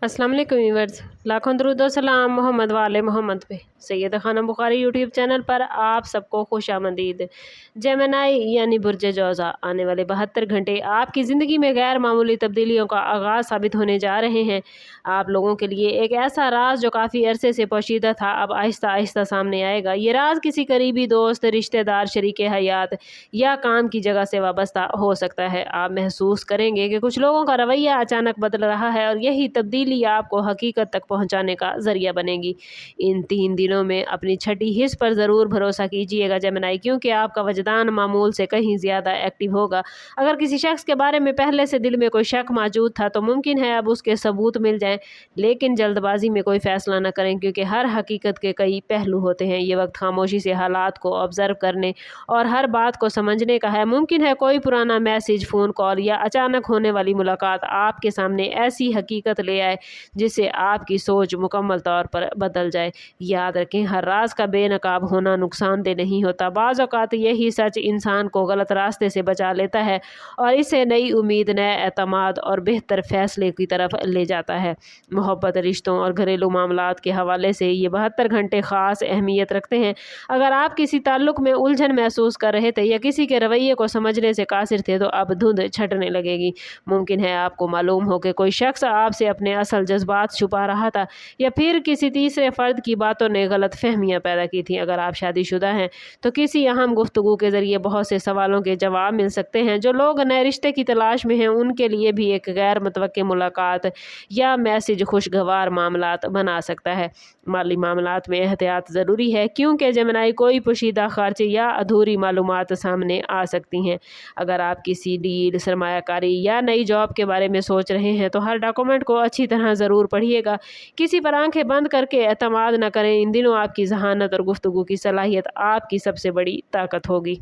अस्सलाम वालेकुम व्यूअर्स, लाखों दरूद और सलाम मोहम्मद वाले मोहम्मद पे। सैयद खाना बुखारी यूट्यूब चैनल पर आप सबको खुशामदीद। जेमिनी यानी बुर्ज जौज़ा आने वाले 72 घंटे आपकी ज़िंदगी में गैर मामूली तब्दीलियों का आगाज़ साबित होने जा रहे हैं। आप लोगों के लिए एक ऐसा राज जो काफ़ी अरसे से पोशीदा था, अब आहिस्ता आहिस्ता सामने आएगा। ये राज किसी करीबी दोस्त, रिश्तेदार, शरीक हयात या काम की जगह से वाबस्ता हो सकता है। आप महसूस करेंगे कि कुछ लोगों का रवैया अचानक बदल रहा है और यही तब्दीली आपको हकीकत तक पहुंचाने का जरिया बनेगी। इन 3 दिनों में अपनी छठी हिस्स पर ज़रूर भरोसा कीजिएगा जेमिनी, क्योंकि आपका वजदान मामूल से कहीं ज़्यादा एक्टिव होगा। अगर किसी शख्स के बारे में पहले से दिल में कोई शक मौजूद था तो मुमकिन है अब उसके सबूत मिल जाएं, लेकिन जल्दबाजी में कोई फैसला न करें, क्योंकि हर हकीकत के कई पहलू होते हैं। ये वक्त खामोशी से हालात को ऑब्जर्व करने और हर बात को समझने का है। मुमकिन है कोई पुराना मैसेज, फ़ोन कॉल या अचानक होने वाली मुलाकात आपके सामने ऐसी हकीकत ले आए जिससे आपकी सोच मुकम्मल तौर पर बदल जाए। याद रखें, हर राज का बेनकाब होना नुकसानदेह नहीं होता। बाज़ औक़ात यही सच इंसान को गलत रास्ते से बचा लेता है और इसे नई उम्मीद, नए एतमाद और बेहतर फ़ैसले की तरफ ले जाता है। मोहब्बत, रिश्तों और घरेलू मामलात के हवाले से ये 72 घंटे ख़ास अहमियत रखते हैं। अगर आप किसी ताल्लुक़ में उलझन महसूस कर रहे थे या किसी के रवैये को समझने से कासिर थे, तो अब धुंध छटने लगेगी। मुमकिन है आपको मालूम हो कि कोई शख्स आपसे अपने असल जज्बात छुपा रहा था या फिर किसी तीसरे फ़र्द की बातों ने गलत फहमियाँ पैदा की थी। अगर आप शादीशुदा हैं तो किसी अहम गुफ्तगू के ज़रिए बहुत से सवालों के जवाब मिल सकते हैं। जो लोग नए रिश्ते की तलाश में हैं उनके लिए भी एक गैर मुतवक्के मुलाकात या मैसेज खुशगवार मामलात बना सकता है। माली मामलात में एहतियात ज़रूरी है, क्योंकि जेमिनी कोई पोशीदा खर्च या अधूरी मालूमात सामने आ सकती हैं। अगर आप किसी डील, सरमायाकारी या नई जॉब के बारे में सोच रहे हैं तो हर डॉक्यूमेंट को अच्छी तरह ज़रूर पढ़िएगा। किसी पर आंखें बंद करके एतमाद न करें। इन दिनों आपकी ज़हानत और गुफ्तगू की सलाहियत आपकी सबसे बड़ी ताकत होगी।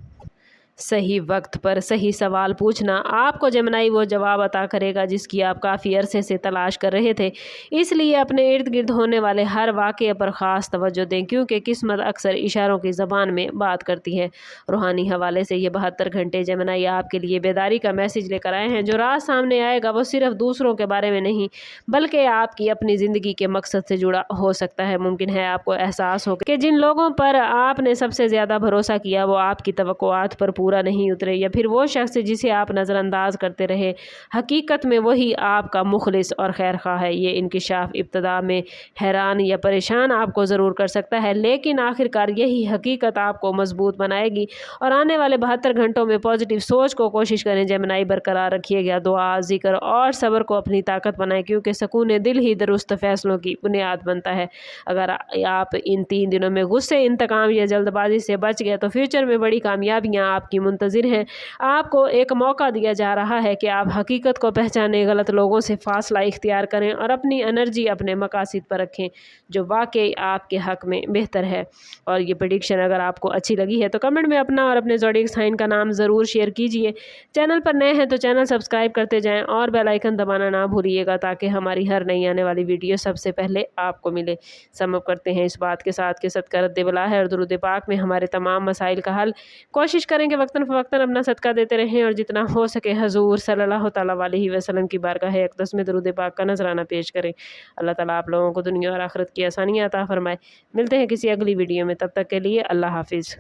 सही वक्त पर सही सवाल पूछना आपको जेमिनी वो जवाब अता करेगा जिसकी आप काफ़ी अरसे से तलाश कर रहे थे। इसलिए अपने इर्द गिर्द होने वाले हर वाक़े पर ख़ास तवज्जो दें, क्योंकि किस्मत अक्सर इशारों की ज़बान में बात करती है। रूहानी हवाले से ये 72 घंटे जेमिनी आपके लिए बेदारी का मैसेज लेकर आए हैं। जो राज सामने आएगा वो सिर्फ दूसरों के बारे में नहीं, बल्कि आपकी अपनी ज़िंदगी के मकसद से जुड़ा हो सकता है। मुमकिन है आपको एहसास हो कि जिन लोगों पर आपने सबसे ज़्यादा भरोसा किया वो आपकी तवक्कुआत पर पूरा नहीं उतरे, या फिर वो शख्स जिसे आप नज़रअंदाज करते रहे हकीकत में वही आपका मुखलिस और खैर खा है। ये इंकिशाफ इब्तदा में हैरान या परेशान आपको ज़रूर कर सकता है, लेकिन आखिरकार यही हकीकत आपको मजबूत बनाएगी। और आने वाले 72 घंटों में पॉजिटिव सोच को कोशिश करें जेमिनी, बरकरार रखिएगा। दुआ, जिक्र और सब्र को अपनी ताकत बनाएं, क्योंकि सुकून दिल ही दुरुस्त फैसलों की बुनियाद बनता है। अगर आप इन 3 दिनों में गुस्से, इंतकाम या जल्दबाजी से बच गए तो फ्यूचर में बड़ी कामयाबियां आपकी मुंतज़िर हैं। आपको एक मौका दिया जा रहा है कि आप हकीकत को पहचानें, गलत लोगों से फासला इख्तियार करें और अपनी एनर्जी अपने मकासद पर रखें जो वाकई आपके हक़ में बेहतर है। और ये प्रेडिक्शन अगर आपको अच्छी लगी है तो कमेंट में अपना और अपने ज़ोडिएक साइन का नाम ज़रूर शेयर कीजिए। चैनल पर नए हैं तो चैनल सब्सक्राइब करते जाएँ और बेल आइकन दबाना ना भूलिएगा, ताकि हमारी हर नई आने वाली वीडियो सबसे पहले आपको मिले। समअप करते हैं इस बात के साथ कि सदका रद्द बला है और दुरूद पाक में हमारे तमाम मसाइल का हल। कोशिश करें कि वक्तन फ़वक्तन अपना सदका देते रहें और जितना हो सके हजूर सल्लल्लाहु तआला अलैहि वसल्लम की बारगाह अक़दस में दुरूद पाक का नजराना पेश करें। अल्लाह ताला आप लोगों को दुनिया और आखिरत की आसानियाँ अता फरमाए। मिलते हैं किसी अगली वीडियो में, तब तक के लिए अल्लाह हाफिज़।